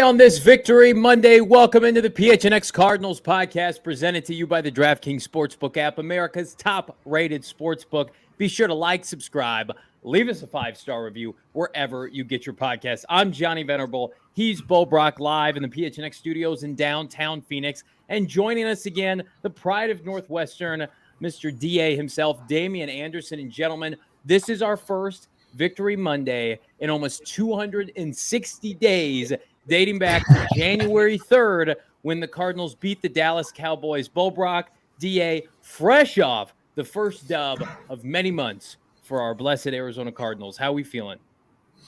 on this Victory Monday. Welcome into the PHNX Cardinals podcast presented to you by the DraftKings Sportsbook app, America's top-rated sportsbook. Be sure to like, subscribe, leave us a 5-star review wherever you get your podcasts. I'm Johnny Venerable. He's Bo Brock live in the PHNX studios in downtown Phoenix. And joining us again, the pride of Northwestern, Mr. DA himself, Damien Anderson. And gentlemen, this is our first Victory Monday in almost 260 days, dating back to January 3rd when the Cardinals beat the Dallas Cowboys. Bo Brock, DA, fresh off the first dub of many months for our blessed Arizona Cardinals. How are we feeling?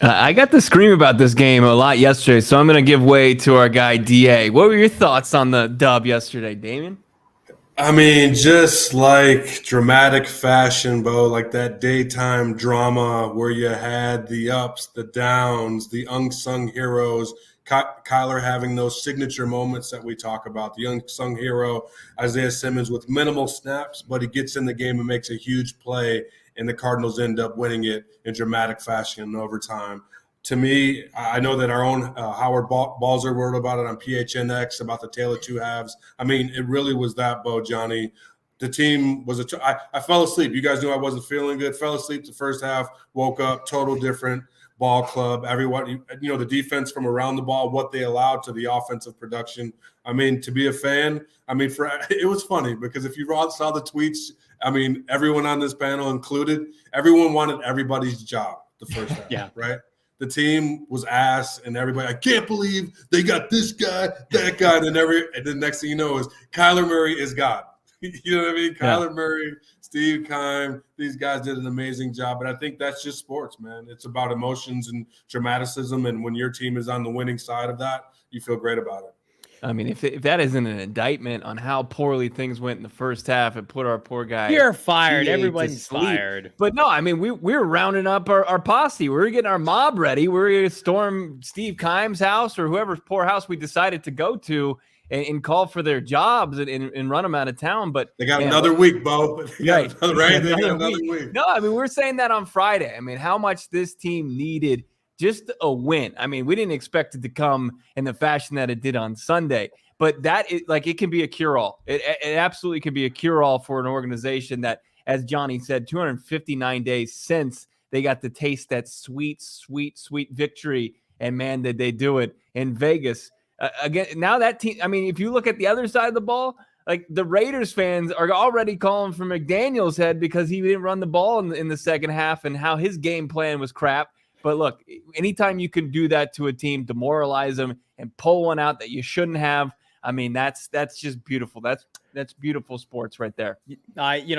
I got to scream about this game a lot yesterday, so I'm going to give way to our guy, DA. What were your thoughts on the dub yesterday, Damien? I mean, just like dramatic fashion, Bo, like that daytime drama where you had the ups, the downs, the unsung heroes, Kyler having those signature moments that we talk about, the unsung hero, Isaiah Simmons with minimal snaps, but he gets in the game and makes a huge play, and the Cardinals end up winning it in dramatic fashion in overtime. To me, I know that our own Howard Balzer wrote about it on PHNX, about the tale of two halves. I mean, it really was that, Bo, Johnny. The team was I fell asleep. You guys knew I wasn't feeling good. Fell asleep the first half, woke up, total different ball club. Everyone, the defense from around the ball, what they allowed to the offensive production. I mean, to be a fan, it was funny because if you saw the tweets, I mean, everyone on this panel included, everyone wanted everybody's job the first half, yeah. Right? The team was ass, and everybody, I can't believe they got this guy, that guy, and the next thing you know is Kyler Murray is God. You know what I mean? Kyler Murray, Steve Keim, these guys did an amazing job. But I think that's just sports, man. It's about emotions and dramaticism, and when your team is on the winning side of that, you feel great about it. I mean, if that isn't an indictment on how poorly things went in the first half, it put our poor guy. You're fired. Everyone's fired. But no, I mean, we're rounding up our posse. We're getting our mob ready. We're going to storm Steve Keim's house or whoever's poor house we decided to go to and call for their jobs and run them out of town. But they got another week, Bo. They got another week. No, I mean, we're saying that on Friday. I mean, how much this team needed just a win. I mean, we didn't expect it to come in the fashion that it did on Sunday, but that is like, it can be a cure-all. It absolutely can be a cure-all for an organization that, as Johnny said, 259 days since they got to taste that sweet, sweet, sweet victory. And man, did they do it in Vegas. Again, now that team, I mean, if you look at the other side of the ball, like the Raiders fans are already calling for McDaniel's head because he didn't run the ball in the second half and how his game plan was crap. But look, anytime you can do that to a team, demoralize them and pull one out that you shouldn't have, I mean, that's just beautiful. That's beautiful sports right there.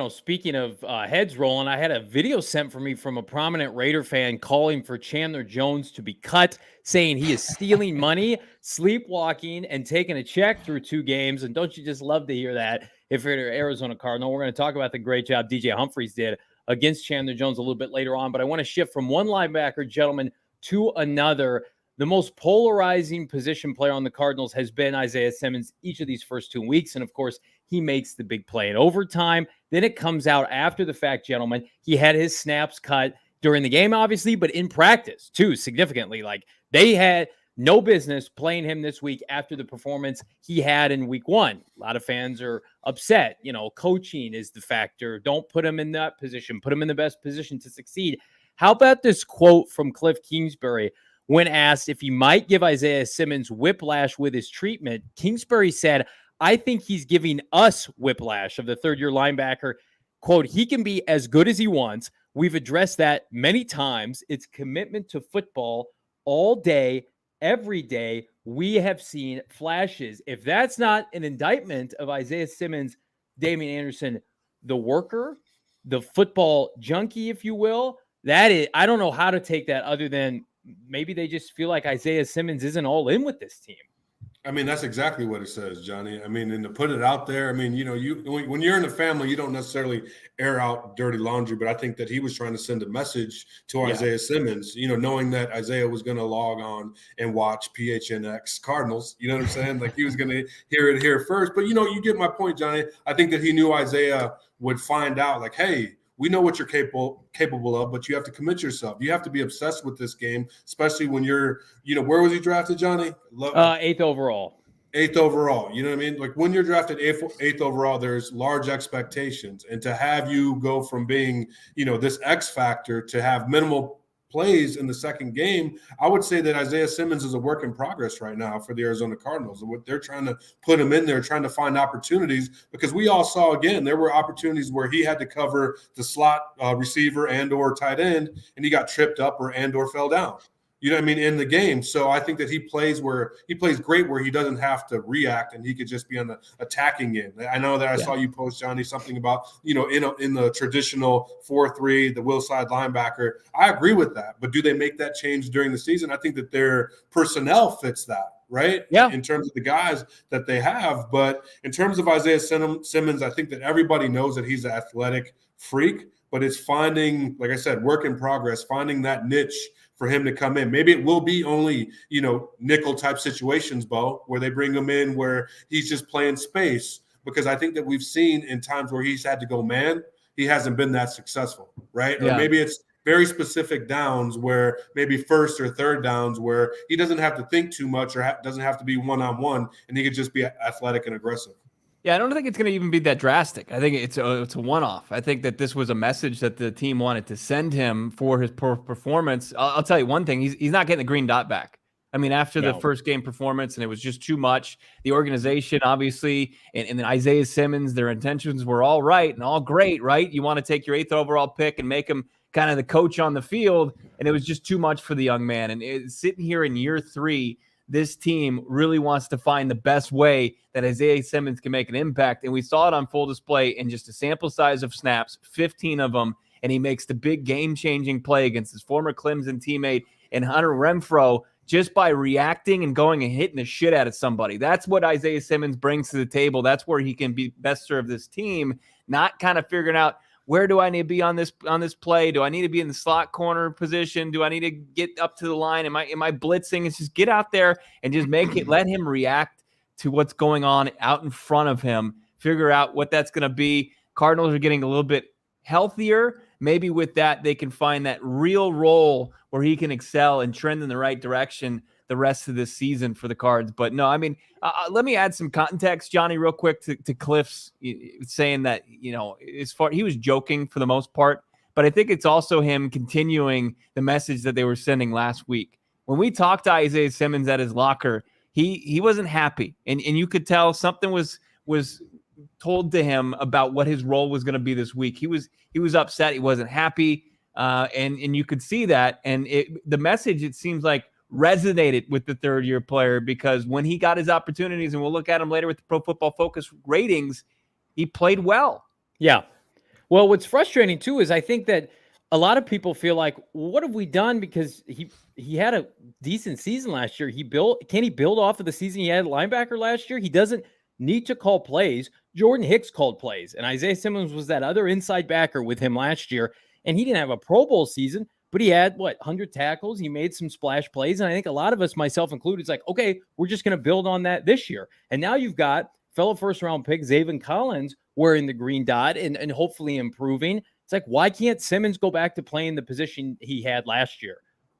Speaking of heads rolling, I had a video sent for me from a prominent Raider fan calling for Chandler Jones to be cut, saying he is stealing money, sleepwalking, and taking a check through 2 games. And don't you just love to hear that if you're an Arizona Cardinal? We're going to talk about the great job DJ Humphries did against Chandler Jones a little bit later on, but I want to shift from one linebacker, gentlemen, to another. The most polarizing position player on the Cardinals has been Isaiah Simmons each of these first 2 weeks, and of course, he makes the big play in overtime. Then it comes out after the fact, gentlemen, he had his snaps cut during the game, obviously, but in practice, too, significantly. Like, they had no business playing him this week after the performance he had in week 1. A lot of fans are upset. Coaching is the factor. Don't put him in that position. Put him in the best position to succeed. How about this quote from Kliff Kingsbury when asked if he might give Isaiah Simmons whiplash with his treatment? Kingsbury said, I think he's giving us whiplash, of the third-year linebacker. Quote, he can be as good as he wants. We've addressed that many times. It's commitment to football all day, every day. We have seen flashes. If that's not an indictment of Isaiah Simmons, Damien Anderson, the worker, the football junkie, if you will, that is, I don't know how to take that other than maybe they just feel like Isaiah Simmons isn't all in with this team. I mean, that's exactly what it says, Johnny. I mean, and to put it out there, I mean, when you're in a family, you don't necessarily air out dirty laundry, but I think that he was trying to send a message to Isaiah Simmons, knowing that Isaiah was going to log on and watch PHNX Cardinals. You know what I'm saying? Like, he was going to hear it here first. But, you get my point, Johnny. I think that he knew Isaiah would find out, like, hey, we know what you're capable of, but you have to commit yourself. You have to be obsessed with this game, especially when you're, where was he drafted, Johnny? 8th overall. 8th overall. You know what I mean? Like when you're drafted 8th overall, there's large expectations. And to have you go from being, this X factor to have minimal plays in the second game, I would say that Isaiah Simmons is a work in progress right now for the Arizona Cardinals. And what they're trying to put him in there, trying to find opportunities, because we all saw, again, there were opportunities where he had to cover the slot receiver and or tight end, and he got tripped up and or fell down. You know what I mean, in the game. So I think that he plays great where he doesn't have to react and he could just be on the attacking end. I know that I saw you post, Johnny, something about, in the traditional 4-3, the will side linebacker. I agree with that. But do they make that change during the season? I think that their personnel fits that, right? Yeah. In terms of the guys that they have. But in terms of Isaiah Simmons, I think that everybody knows that he's an athletic freak, but it's finding, like I said, work in progress, finding that niche for him to come in. Maybe it will be only, nickel type situations, Bo, where they bring him in where he's just playing space, because I think that we've seen in times where he's had to go man, he hasn't been that successful, right? Yeah. Or maybe it's very specific downs where maybe first or third downs where he doesn't have to think too much or doesn't have to be one-on-one, and he could just be athletic and aggressive. Yeah, I don't think it's going to even be that drastic. I think it's a one-off. I think that this was a message that the team wanted to send him for his performance. I'll tell you one thing. He's not getting the green dot back. I mean, after the first game performance, and it was just too much. The organization, obviously, and then Isaiah Simmons, their intentions were all right and all great, right? You want to take your 8th overall pick and make him kind of the coach on the field, and it was just too much for the young man. And sitting here in year 3, this team really wants to find the best way that Isaiah Simmons can make an impact. And we saw it on full display in just a sample size of snaps, 15 of them, and he makes the big game-changing play against his former Clemson teammate and Hunter Renfrow just by reacting and going and hitting the shit out of somebody. That's what Isaiah Simmons brings to the table. That's where he can be best serve this team, not kind of figuring out, where do I need to be on this play? Do I need to be in the slot corner position? Do I need to get up to the line? Am I blitzing? It's just get out there and just let him react to what's going on out in front of him, figure out what that's going to be. Cardinals are getting a little bit healthier. Maybe with that, they can find that real role where he can excel and trend in the right direction the rest of this season for the Cards. But no, I mean, let me add some context, Johnny, real quick to Kliff's saying that, as far he was joking for the most part, but I think it's also him continuing the message that they were sending last week. When we talked to Isaiah Simmons at his locker, he wasn't happy, and you could tell something was told to him about what his role was going to be this week. He was upset. He wasn't happy, and you could see that. And the message, it seems like, resonated with the third-year player, because when he got his opportunities, and we'll look at him later with the Pro Football Focus ratings, he played well. Yeah. Well, what's frustrating too is I think that a lot of people feel like, well, what have we done? Because he had a decent season last year. Can he build off of the season he had at linebacker last year? He doesn't need to call plays. Jordan Hicks called plays, and Isaiah Simmons was that other inside backer with him last year, and he didn't have a Pro Bowl season, but he had, 100 tackles. He made some splash plays. And I think a lot of us, myself included, it's like, okay, we're just going to build on that this year. And now you've got fellow first-round pick Zaven Collins wearing the green dot and hopefully improving. It's like, why can't Simmons go back to playing the position he had last year?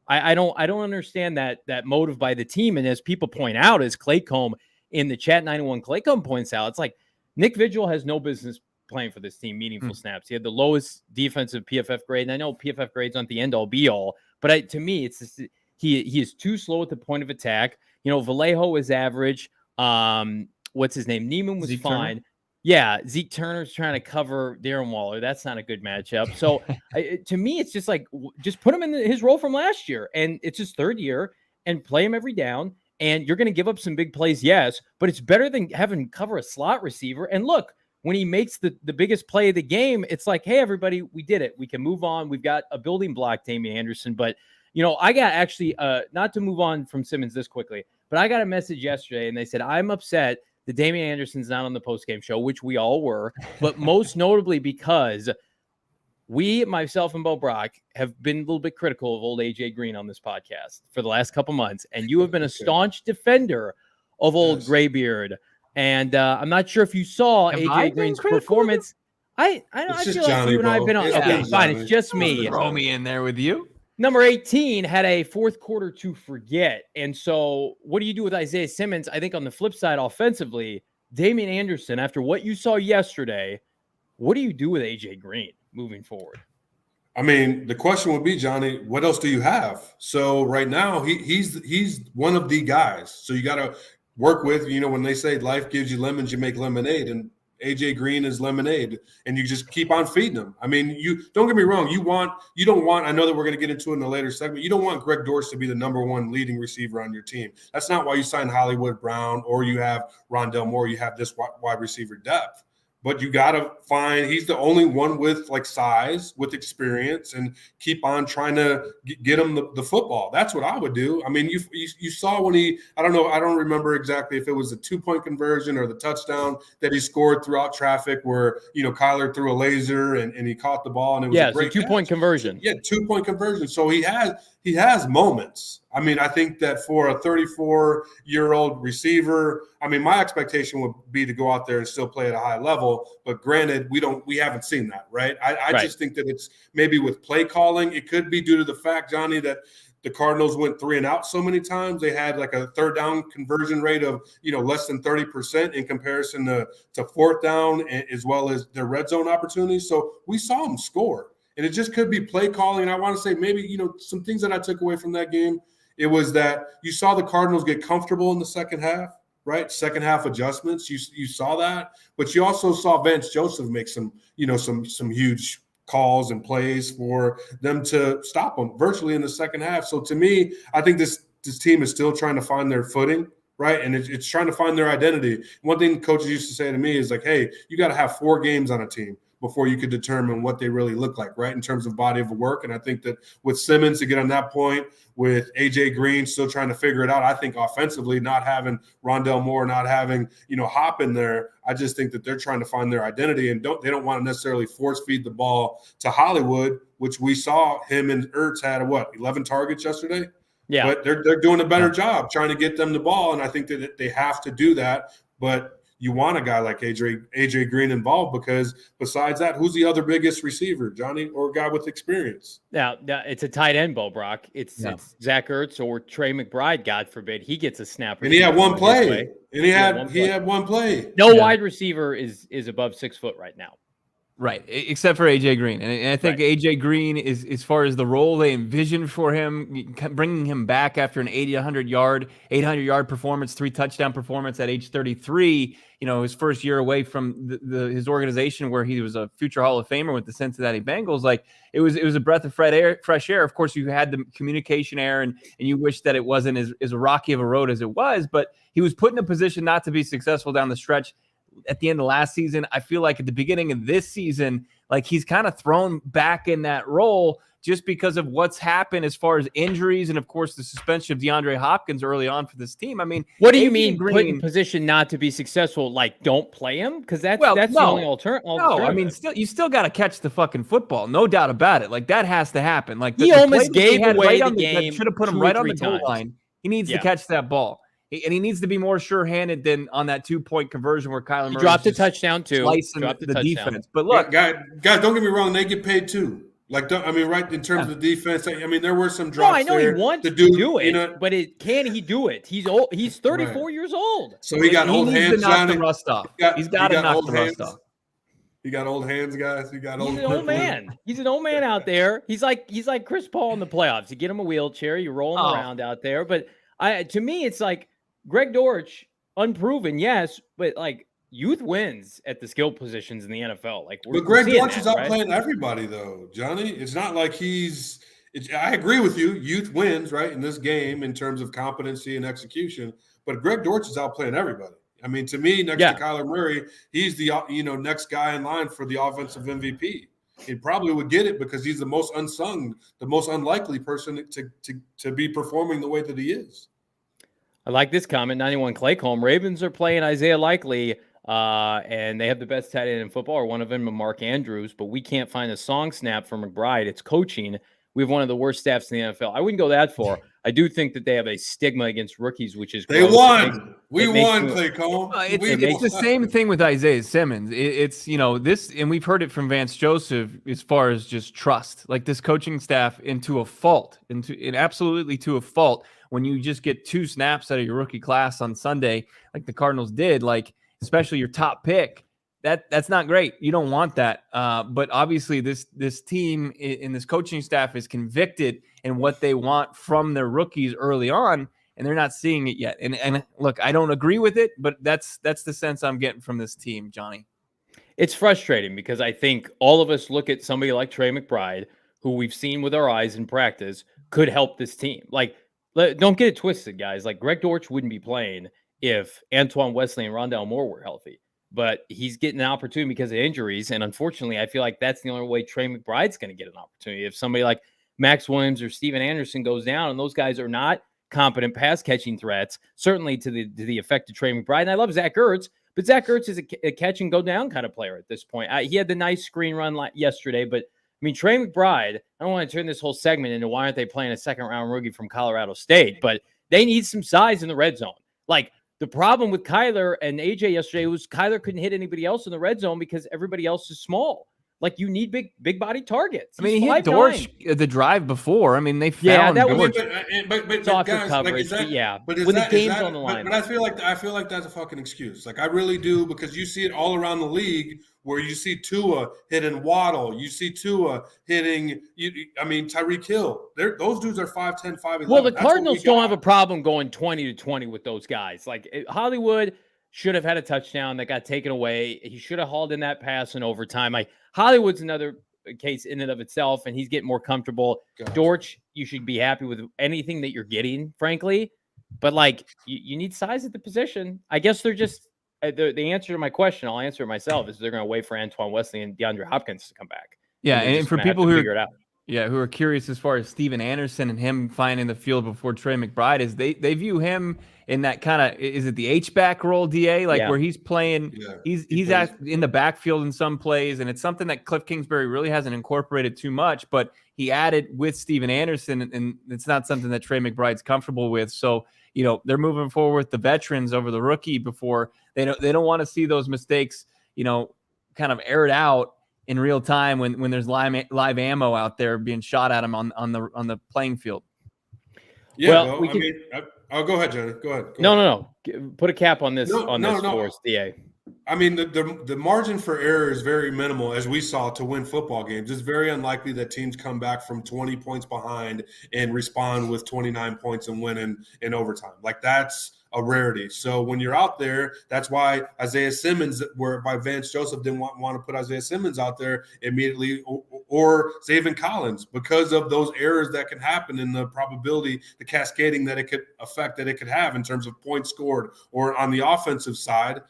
I don't understand that motive by the team. And as people point out, as Claycomb in the chat 91 Claycomb points out, it's like Nick Vigil has no business playing for this team meaningful snaps. He had the lowest defensive PFF grade, and I know PFF grades aren't the end-all be-all, but to me, it's just, he is too slow at the point of attack. Vallejo is average. What's his name? Neiman was fine. Turner? Yeah, Zeke Turner's trying to cover Darren Waller. That's not a good matchup. So to me, it's just like, just put him in his role from last year, and it's his third year, and play him every down. And you're going to give up some big plays, yes, but it's better than having cover a slot receiver. And look, when he makes the biggest play of the game, it's like, hey, everybody, we did it. We can move on. We've got a building block, Damien Anderson. But, I got actually, not to move on from Simmons this quickly, but I got a message yesterday, and they said, I'm upset that Damien Anderson's not on the postgame show, which we all were, but most notably because myself and Bo Brock, have been a little bit critical of old AJ Green on this podcast for the last couple months, and you have been a staunch defender of old Graybeard. And I'm not sure if you saw AJ Green's performance. I It's feel just like Johnny, you and I have been Bo. on. It's Okay, just fine. Johnny. It's just me. Throw me in there with you. Number 18 had a fourth quarter to forget. And so what do you do with Isaiah Simmons? I think on the flip side, offensively, Damien Anderson, after what you saw yesterday, what do you do with AJ Green moving forward? I mean, the question would be, Johnny, what else do you have? So right now, he's one of the guys. So you got to work with, when they say life gives you lemons, you make lemonade, and AJ Green is lemonade, and you just keep on feeding him. I mean, you don't get me wrong. You don't want. I know that we're going to get into it in a later segment. You don't want Greg Dortch to be the number one leading receiver on your team. That's not why you signed Hollywood Brown or you have Rondell Moore. You have this wide receiver depth. But you got to find – he's the only one with, size, with experience, and keep on trying to get him the football. That's what I would do. I mean, you saw when he – I don't remember exactly if it was a two-point conversion or the touchdown that he scored throughout traffic where, Kyler threw a laser and he caught the ball, and it was a great two-point conversion. Yeah, two-point conversion. So he has moments. I mean, I think that for a 34-year-old receiver, I mean, my expectation would be to go out there and still play at a high level. But granted, we haven't seen that, right? I just think that it's maybe with play calling. It could be due to the fact, Johnny, that the Cardinals went 3 and out so many times. They had a third down conversion rate of, less than 30% in comparison to fourth down, as well as their red zone opportunities. So we saw them score. And it just could be play calling. And I want to say maybe, some things that I took away from that game, it was that you saw the Cardinals get comfortable in the second half, right? Second half adjustments. You saw that. But you also saw Vance Joseph make some huge calls and plays for them to stop them virtually in the second half. So to me, I think this team is still trying to find their footing, right? And it's trying to find their identity. One thing coaches used to say to me is hey, you got to have 4 games on a team before you could determine what they really look like, right, in terms of body of work. And I think that with Simmons to get on that point, with A.J. Green still trying to figure it out, I think offensively, not having Rondell Moore, not having, Hop in there, I just think that they're trying to find their identity and they don't want to necessarily force feed the ball to Hollywood, which we saw him and Ertz had 11 targets yesterday? Yeah. But they're doing a better job trying to get them the ball, and I think that they have to do that. But you want a guy like AJ Green involved because besides that, who's the other biggest receiver, Johnny, or a guy with experience? Now it's a tight end, Bo Brock. It's Zach Ertz or Trey McBride, God forbid. He gets a snap. And he had one play. And he had one play. No wide receiver is above 6 foot right now. Right, except for AJ Green. And I think AJ Green is, as far as the role they envisioned for him, bringing him back after an 800-yard performance, 3 touchdown performance at age 33, his first year away from his organization where he was a future Hall of Famer with the Cincinnati Bengals. It was a breath of fresh air. Of course, you had the communication error and you wish that it wasn't as rocky of a road as it was, but he was put in a position not to be successful down the stretch. At the end of last season, I feel like at the beginning of this season, he's kind of thrown back in that role just because of what's happened as far as injuries and, of course, the suspension of DeAndre Hopkins early on for this team. I mean, what do you mean put in position not to be successful? Don't play him? Because that's the only alternative. No, I mean, you still got to catch the fucking football. No doubt about it. That has to happen. He almost gave away the game. Should have put him right on the goal line. He needs to catch that ball. And he needs to be more sure-handed than on that 2-point conversion where Kyler Murray dropped a touchdown too. Dropped the defense. But look, guys, don't get me wrong; they get paid too. Right in terms of the defense. I mean, there were some drops. No, I know there he wants to do it, but can he do it? He's old. He's 34 years old. So he got old hands. He's got to knock the rust off. He got old hands, guys. He's an old man. He's an old man out there. He's like Chris Paul in the playoffs. You get him a wheelchair, you roll him around out there. But to me, it's Greg Dortch, unproven, yes, but youth wins at the skill positions in the NFL. But Greg Dortch is outplaying everybody, though, Johnny. It's not like I agree with you. Youth wins, right, in this game in terms of competency and execution. But Greg Dortch is outplaying everybody. I mean, to me, next to Kyler Murray, he's the next guy in line for the offensive MVP. He probably would get it because he's the most unsung, the most unlikely person to be performing the way that he is. I like this comment. 91 Claycomb. Ravens are playing Isaiah Likely, and they have the best tight end in football, or one of them, Mark Andrews, but we can't find a song snap for McBride. It's coaching. We have one of the worst staffs in the NFL. I wouldn't go that far. I do think that they have a stigma against rookies, which is They gross. won. We makes won, me- Clay Cole. It's the same thing with Isaiah Simmons. It's this, and we've heard it from Vance Joseph as far as just trust, like this coaching staff, into a fault, absolutely to a fault. When you just get 2 snaps out of your rookie class on Sunday, like the Cardinals did, like especially your top pick, that's not great. You don't want that. But obviously, this team and this coaching staff is convicted in what they want from their rookies early on, and they're not seeing it yet. And look, I don't agree with it, but that's the sense I'm getting from this team, Johnny. It's frustrating because I think all of us look at somebody like Trey McBride, who we've seen with our eyes in practice, could help this team. Like, don't get it twisted, guys. Like, Greg Dortch wouldn't be playing if Antoine Wesley and Rondale Moore were healthy. But he's getting an opportunity because of injuries. And unfortunately, I feel like that's the only way Trey McBride's going to get an opportunity. If somebody like Max Williams or Steven Anderson goes down, and those guys are not competent pass catching threats, certainly to the effect of Trey McBride. And I love Zach Ertz, but Zach Ertz is a catch and go down kind of player at this point. He had the nice screen run yesterday, but I mean, Trey McBride, I don't want to turn this whole segment into why aren't they playing a second round rookie from Colorado State, but they need some size in the red zone. Like, the problem with Kyler and AJ yesterday was Kyler couldn't hit anybody else in the red zone because everybody else is small. Like, you need big body targets. I mean, he hit Dortch the drive before. I mean, they found that Dortch. but softer coverage. But when the game's on the line. But I feel like that's a fucking excuse. Like, I really do, because you see it all around the league where you see Tua hitting Waddle, you see Tua hitting. Tyreek Hill. Those dudes are 5'10", 5'11". Well, the Cardinals don't have a problem going 20-20 with those guys. Like, Hollywood should have had a touchdown that got taken away. He should have hauled in that pass in overtime. Hollywood's another case in and of itself, and he's getting more comfortable. Gotcha. Dortch, you should be happy with anything that you're getting, frankly. But, like, you need size at the position. I guess they're just the answer to my question, I'll answer it myself, is they're going to wait for Antoine Wesley and DeAndre Hopkins to come back. Yeah, and for people who are curious as far as Steven Anderson and him finding the field before Trey McBride, is they view him in that kind of, is it the H-back role, DA? Like, where he's playing, he's in the backfield in some plays, and it's something that Kliff Kingsbury really hasn't incorporated too much, but he added with Steven Anderson, and it's not something that Trey McBride's comfortable with. So, they're moving forward with the veterans over the rookie before they don't want to see those mistakes, kind of aired out in real time when there's live ammo out there being shot at him on the playing field. Yeah, go ahead, Johnny. Go ahead. No. Put a cap on this for us, DA. I mean, the margin for error is very minimal, as we saw, to win football games. It's very unlikely that teams come back from 20 points behind and respond with 29 points and win in overtime. Like, that's a rarity. So when you're out there, that's why Isaiah Simmons, whereby Vance Joseph didn't want to put Isaiah Simmons out there immediately, or Zaven Collins, because of those errors that can happen and the probability, the cascading that it could affect, that it could have in terms of points scored, or on the offensive side,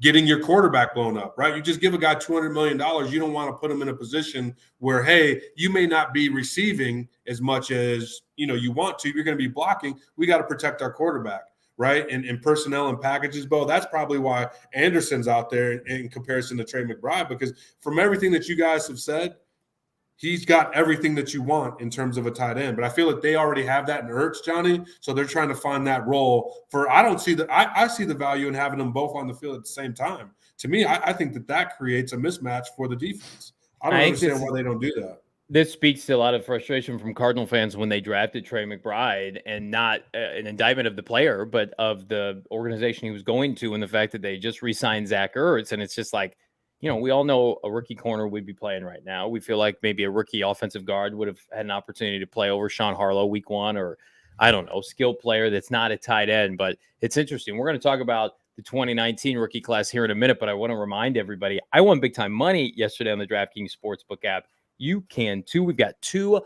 getting your quarterback blown up, right? You just give a guy $200 million. You don't want to put him in a position where, hey, you may not be receiving as much as, you want to. You're going to be blocking. We got to protect our quarterback, right? And personnel and packages, Bo. That's probably why Anderson's out there in comparison to Trey McBride, because from everything that you guys have said, he's got everything that you want in terms of a tight end. But I feel like they already have that in Ertz, Johnny. So they're trying to find that role for. I see the value in having them both on the field at the same time. To me, I think that creates a mismatch for the defense. I don't understand why they don't do that. This speaks to a lot of frustration from Cardinal fans when they drafted Trey McBride, and not an indictment of the player, but of the organization he was going to, and the fact that they just re-signed Zach Ertz. And it's just like, we all know a rookie corner would be playing right now. We feel like maybe a rookie offensive guard would have had an opportunity to play over Sean Harlow week 1, or I don't know, skilled player that's not a tight end. But it's interesting. We're going to talk about the 2019 rookie class here in a minute, but I want to remind everybody, I won big time money yesterday on the DraftKings Sportsbook app. You can too. We've got 2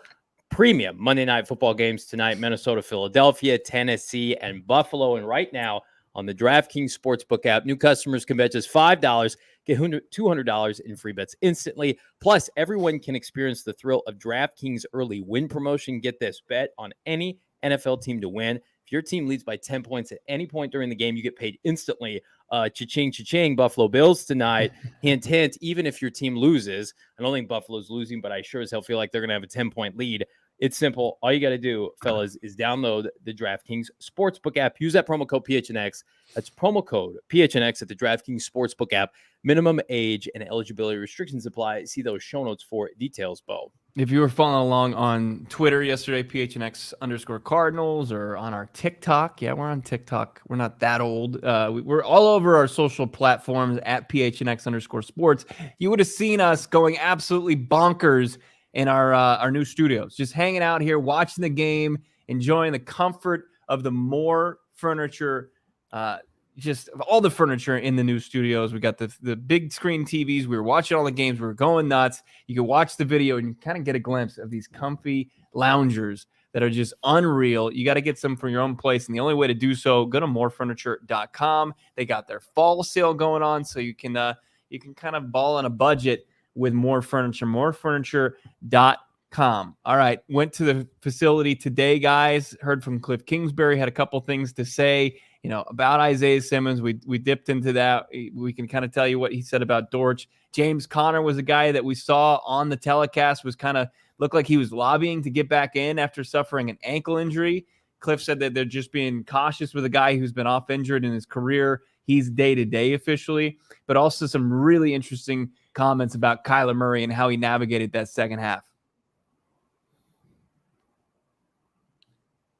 premium Monday Night Football games tonight: Minnesota, Philadelphia, Tennessee, and Buffalo. And right now on the DraftKings Sportsbook app, new customers can bet just $5, get $200 in free bets instantly. Plus, everyone can experience the thrill of DraftKings early win promotion. Get this: bet on any NFL team to win. If your team leads by 10 points at any point during the game, you get paid instantly. Cha-ching, cha-ching, Buffalo Bills tonight. Hint, hint, even if your team loses. I don't think Buffalo's losing, but I sure as hell feel like they're going to have a 10-point lead. It's simple. All you got to do, fellas, is download the DraftKings Sportsbook app. Use that promo code PHNX. That's promo code PHNX at the DraftKings Sportsbook app. Minimum age and eligibility restrictions apply. See those show notes for details, Bo. If you were following along on Twitter yesterday, PHNX_Cardinals, or on our TikTok, yeah, we're on TikTok. We're not that old. We're all over our social platforms at PHNX_sports. You would have seen us going absolutely bonkers in our new studios, just hanging out here, watching the game, enjoying the comfort of the more furniture, just all the furniture in the new studios. We got the big screen TVs. We were watching all the games. We were going nuts. You can watch the video and you kind of get a glimpse of these comfy loungers that are just unreal. You got to get some for your own place. And the only way to do so, go to morefurniture.com. They got their fall sale going on, so you can kind of ball on a budget with More Furniture. Morefurniture.com. All right. Went to the facility today, guys. Heard from Kliff Kingsbury. Had a couple things to say, about Isaiah Simmons. We dipped into that. We can kind of tell you what he said about Dortch. James Conner was a guy that we saw on the telecast, was kind of looked like he was lobbying to get back in after suffering an ankle injury. Kliff said that they're just being cautious with a guy who's been off injured in his career. He's day-to-day officially, but also some really interesting comments about Kyler Murray and how he navigated that second half.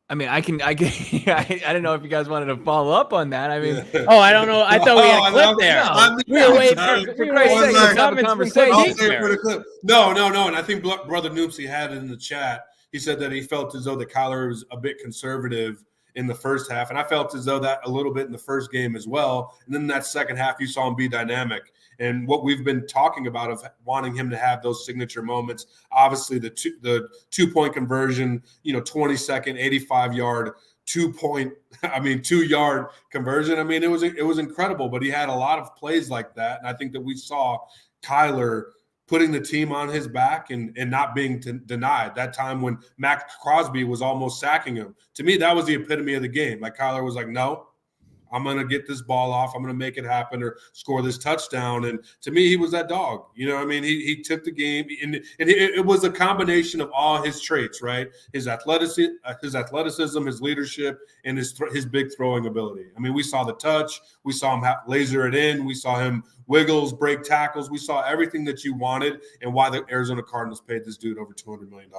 I mean, I don't know if you guys wanted to follow up on that. I mean, I don't know. I thought we had a clip there. We were waiting for Christ's sake to have a conversation. No. And I think Brother Noopsy had it in the chat. He said that he felt as though the Kyler was a bit conservative in the first half. And I felt as though that a little bit in the first game as well. And then that second half, you saw him be dynamic. And what we've been talking about of wanting him to have those signature moments, obviously the 2-point conversion, 20-second, 85-yard, 2-yard conversion. I mean, it was incredible, but he had a lot of plays like that. And I think that we saw Kyler putting the team on his back and not being denied. That time when Max Crosby was almost sacking him. To me, that was the epitome of the game. Like, Kyler was like, no, I'm going to get this ball off. I'm going to make it happen or score this touchdown. And to me, he was that dog. He took the game, and it was a combination of all his traits, right? His athleticism, his leadership, and his big throwing ability. I mean, we saw the touch. We saw him laser it in. We saw him wiggles, break tackles. We saw everything that you wanted, and why the Arizona Cardinals paid this dude over $200 million.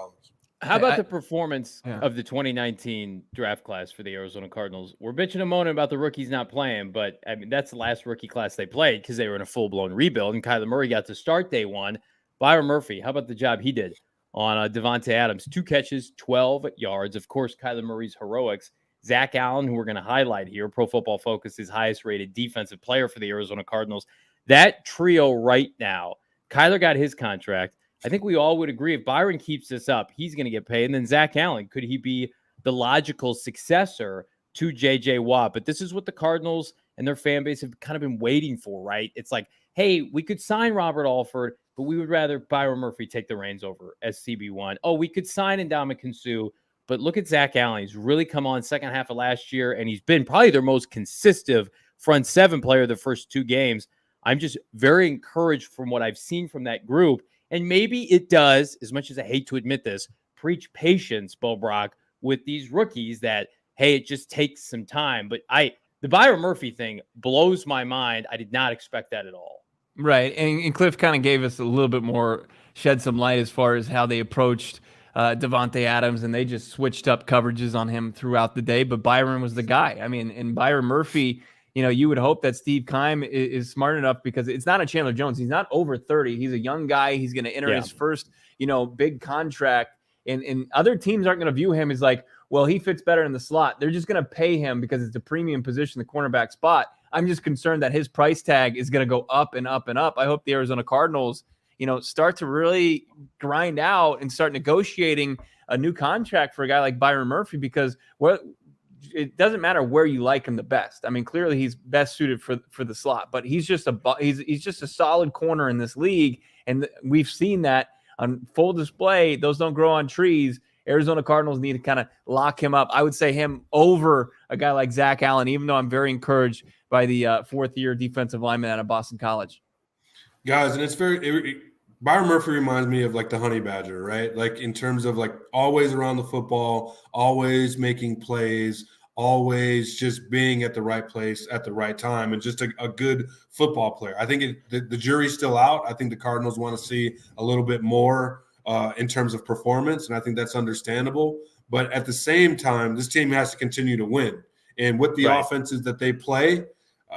How about the performance of the 2019 draft class for the Arizona Cardinals? We're bitching and moaning about the rookies not playing, but I mean, that's the last rookie class they played because they were in a full-blown rebuild, and Kyler Murray got to start day one. Byron Murphy, how about the job he did on Devontae Adams? 2 catches, 12 yards. Of course, Kyler Murray's heroics. Zach Allen, who we're going to highlight here, Pro Football Focus's highest-rated defensive player for the Arizona Cardinals. That trio right now, Kyler got his contract. I think we all would agree if Byron keeps this up, he's going to get paid. And then Zach Allen, could he be the logical successor to J.J. Watt? But this is what the Cardinals and their fan base have kind of been waiting for, right? It's like, hey, we could sign Robert Alford, but we would rather Byron Murphy take the reins over as CB1. Oh, we could sign Ndamukong Suh, but look at Zach Allen. He's really come on second half of last year, and he's been probably their most consistent front seven player the first 2 games. I'm just very encouraged from what I've seen from that group. And maybe it does, as much as I hate to admit this, preach patience, Bo Brock, with these rookies that, hey, it just takes some time. But the Byron Murphy thing blows my mind. I did not expect that at all. Right. And Kliff kind of gave us a little bit more, shed some light as far as how they approached Devontae Adams, and they just switched up coverages on him throughout the day. But Byron was the guy. I mean, and Byron Murphy, you would hope that Steve Keim is smart enough, because it's not a Chandler Jones. He's not over 30. He's a young guy. He's going to enter his first, big contract. And other teams aren't going to view him as like, well, he fits better in the slot. They're just going to pay him because it's a premium position, the cornerback spot. I'm just concerned that his price tag is going to go up and up and up. I hope the Arizona Cardinals, start to really grind out and start negotiating a new contract for a guy like Byron Murphy, because it doesn't matter where you like him the best. I mean, clearly he's best suited for the slot, but he's just a solid corner in this league, and we've seen that on full display. Those don't grow on trees. Arizona Cardinals need to kind of lock him up. I would say him over a guy like Zach Allen, even though I'm very encouraged by the 4th-year defensive lineman out of Boston College. Guys, and it's very Byron Murphy reminds me of like the honey badger, right? Like in terms of like always around the football, always making plays, always just being at the right place at the right time, and just a good football player. I think the jury's still out. I think the Cardinals want to see a little bit more in terms of performance, and I think that's understandable. But at the same time, this team has to continue to win. And with the offenses that they play,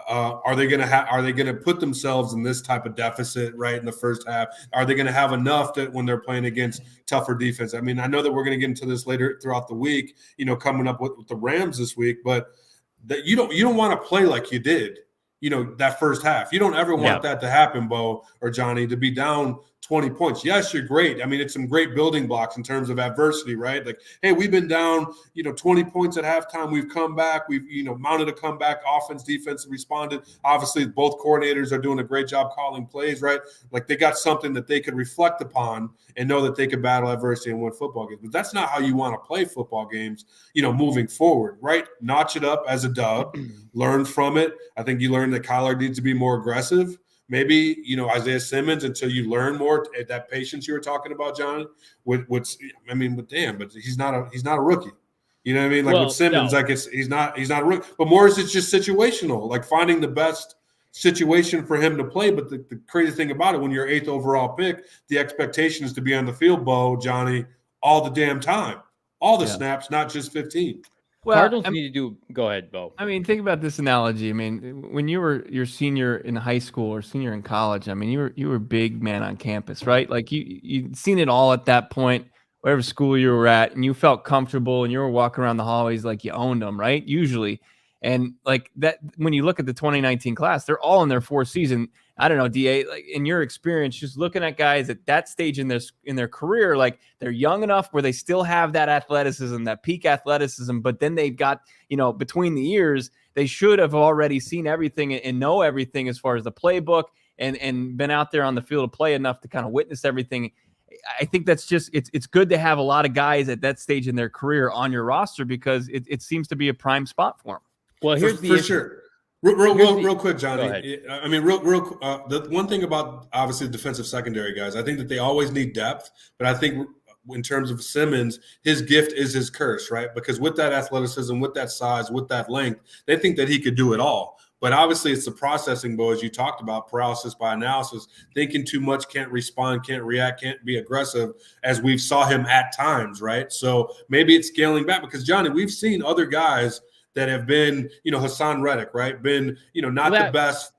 are they going to put themselves in this type of deficit right in the first half? Are they going to have enough that when they're playing against tougher defense? I mean, I know that we're going to get into this later throughout the week, coming up with the Rams this week, but that you don't want to play like you did, that first half. You don't ever want that to happen, Bo or Johnny, to be down 20 points. Yes, you're great. I mean, it's some great building blocks in terms of adversity, right? Like, hey, we've been down, 20 points at halftime. We've come back. We've, mounted a comeback. Offense, defense responded. Obviously, both coordinators are doing a great job calling plays, right? Like, they got something that they could reflect upon and know that they could battle adversity and win football games. But that's not how you want to play football games, moving forward, right? Notch it up as a dub, learn from it. I think you learned that Kyler needs to be more aggressive. Maybe, Isaiah Simmons, until you learn more, that patience you were talking about, John, but he's not a rookie. You know what I mean? Like with Simmons, no. Like he's not a rookie. But Morris is just situational, like finding the best situation for him to play. But the crazy thing about it, when you're 8th overall pick, the expectation is to be on the field, Bo, Johnny, all the damn time. All the snaps, not just 15. Well, Cardinals need to do. Go ahead, Bo. I mean, think about this analogy. I mean, when you were your senior in high school or senior in college, I mean, you were a big man on campus, right? Like you'd seen it all at that point, whatever school you were at, and you felt comfortable, and you were walking around the hallways like you owned them, right? Usually, and like that. When you look at the 2019 class, they're all in their fourth season. I don't know, DA, like in your experience, just looking at guys at that stage in their career, like they're young enough where they still have that athleticism, that peak athleticism, but then they've got, between the ears, they should have already seen everything and know everything as far as the playbook and been out there on the field of play enough to kind of witness everything. I think that's just, it's good to have a lot of guys at that stage in their career on your roster because it seems to be a prime spot for them. Well, here's for sure. Real quick, Johnny. I mean, the one thing about obviously the defensive secondary guys, I think that they always need depth, but I think in terms of Simmons, his gift is his curse, right? Because with that athleticism, with that size, with that length, they think that he could do it all. But obviously, it's the processing, Bo, as you talked about, paralysis by analysis, thinking too much, can't respond, can't react, can't be aggressive, as we've saw him at times, right? So maybe it's scaling back because, Johnny, we've seen other guys that have been, Hassan Reddick, right? Been, not the best.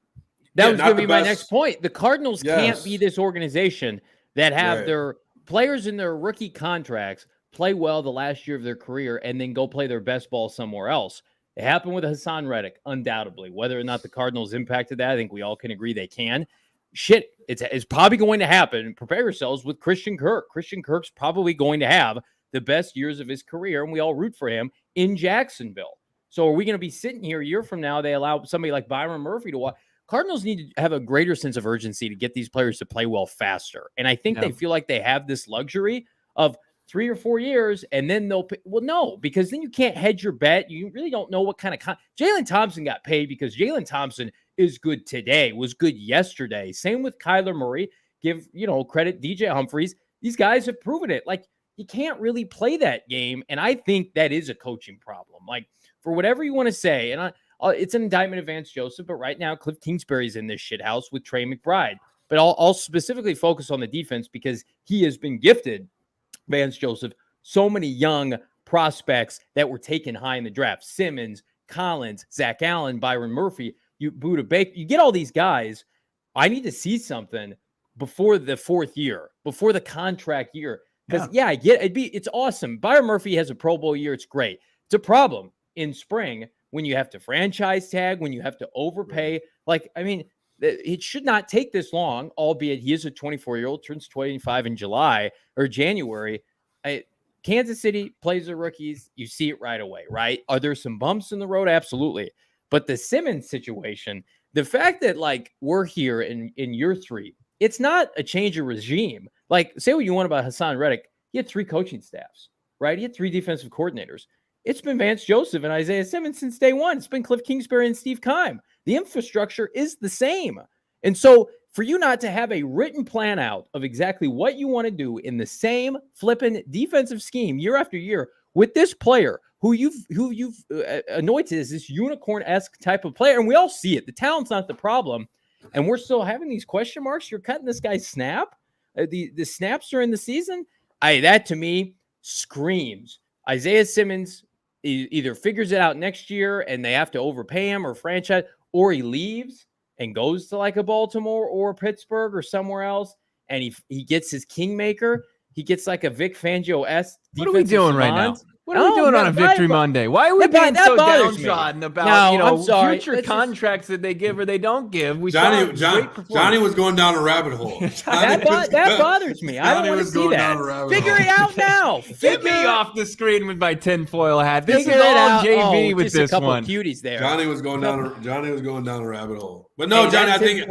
That was going to be my next point. The Cardinals can't be this organization that have their players in their rookie contracts play well the last year of their career and then go play their best ball somewhere else. It happened with Hassan Reddick, undoubtedly. Whether or not the Cardinals impacted that, I think we all can agree they can. Shit, it's probably going to happen. Prepare yourselves with Christian Kirk. Christian Kirk's probably going to have the best years of his career, and we all root for him in Jacksonville. So are we going to be sitting here a year from now? They allow somebody like Byron Murphy to watch. Cardinals need to have a greater sense of urgency to get these players to play well faster. And I think they feel like they have this luxury of 3 or 4 years, and then they'll pay. Well, no, because then you can't hedge your bet. You really don't know what kind of Jalen Thompson got paid because Jalen Thompson is good today, was good yesterday. Same with Kyler Murray. Give credit DJ Humphries. These guys have proven it. Like, you can't really play that game, and I think that is a coaching problem. Like, for whatever you want to say, and it's an indictment of Vance Joseph, but right now Kliff Kingsbury's in this shithouse with Trey McBride. But I'll specifically focus on the defense because he has been gifted, Vance Joseph, so many young prospects that were taken high in the draft. Simmons, Collins, Zach Allen, Byron Murphy, Buda Baker. You get all these guys. I need to see something before the fourth year, before the contract year. Because, I get it. It's awesome. Byron Murphy has a Pro Bowl year. It's great. It's a problem in spring when you have to franchise tag, when you have to overpay. Like, I mean, it should not take this long, albeit he is a 24-year-old, turns 25 in July or January. Kansas City plays the rookies. You see it right away, right? Are there some bumps in the road? Absolutely. But the Simmons situation, the fact that, like, we're here in year 3, it's not a change of regime. Like, say what you want about Hassan Reddick. He had 3 coaching staffs, right? He had 3 defensive coordinators. It's been Vance Joseph and Isaiah Simmons since day one. It's been Kliff Kingsbury and Steve Keim. The infrastructure is the same. And so for you not to have a written plan out of exactly what you want to do in the same flipping defensive scheme year after year with this player who you've anointed as this unicorn-esque type of player. And we all see it. The talent's not the problem. And we're still having these question marks. You're cutting this guy's snap. The snaps during the season. That to me screams Isaiah Simmons either figures it out next year and they have to overpay him or franchise, or he leaves and goes to like a Baltimore or Pittsburgh or somewhere else, and he gets his kingmaker. He gets like a Vic Fangio-esque. What are we doing right now? What are we doing on a Victory Monday? Why are we that being so bothers me. downtrodden about I'm sorry. future contracts that they give or they don't give? Johnny was going down a rabbit hole. That bothers me. I don't want to see that. Figure it out now. Get me off the screen with my tinfoil hat. This is Figure it all out. JV with just this a couple one. Of cuties there. Johnny was going down a rabbit hole. But no, Johnny, I think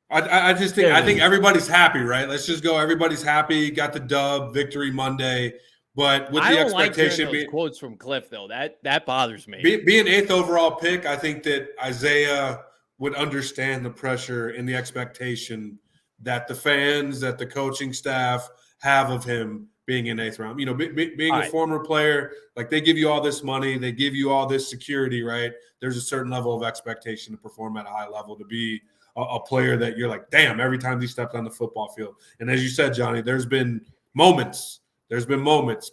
I just think everybody's happy, right? Let's just go. Everybody's happy. Got the dub. Victory Monday. But with the expectation like those quotes from Kliff, though, that bothers me. Being 8th overall pick, I think that Isaiah would understand the pressure and the expectation that the fans, that the coaching staff have of him being in 8th round. You know, being a former player, like they give you all this money, they give you all this security, right? There's a certain level of expectation to perform at a high level, to be a player that you're like, damn, every time he stepped on the football field. And as you said, Johnny, there's been moments,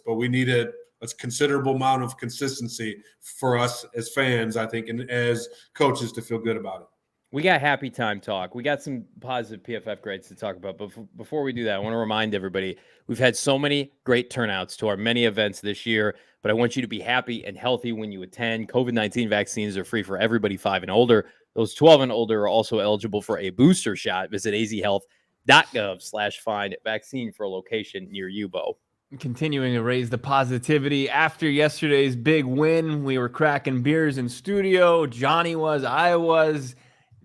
but we need a considerable amount of consistency for us as fans, I think, and as coaches to feel good about it. We got happy time talk. We got some positive PFF grades to talk about. But before we do that, I want to remind everybody, we've had so many great turnouts to our many events this year, but I want you to be happy and healthy when you attend. COVID-19 vaccines are free for everybody 5 and older. Those 12 and older are also eligible for a booster shot. Visit azhealth.gov/find vaccine for a location near you, Bo. Continuing to raise the positivity after yesterday's big win. We were cracking beers in studio. Johnny was, I was,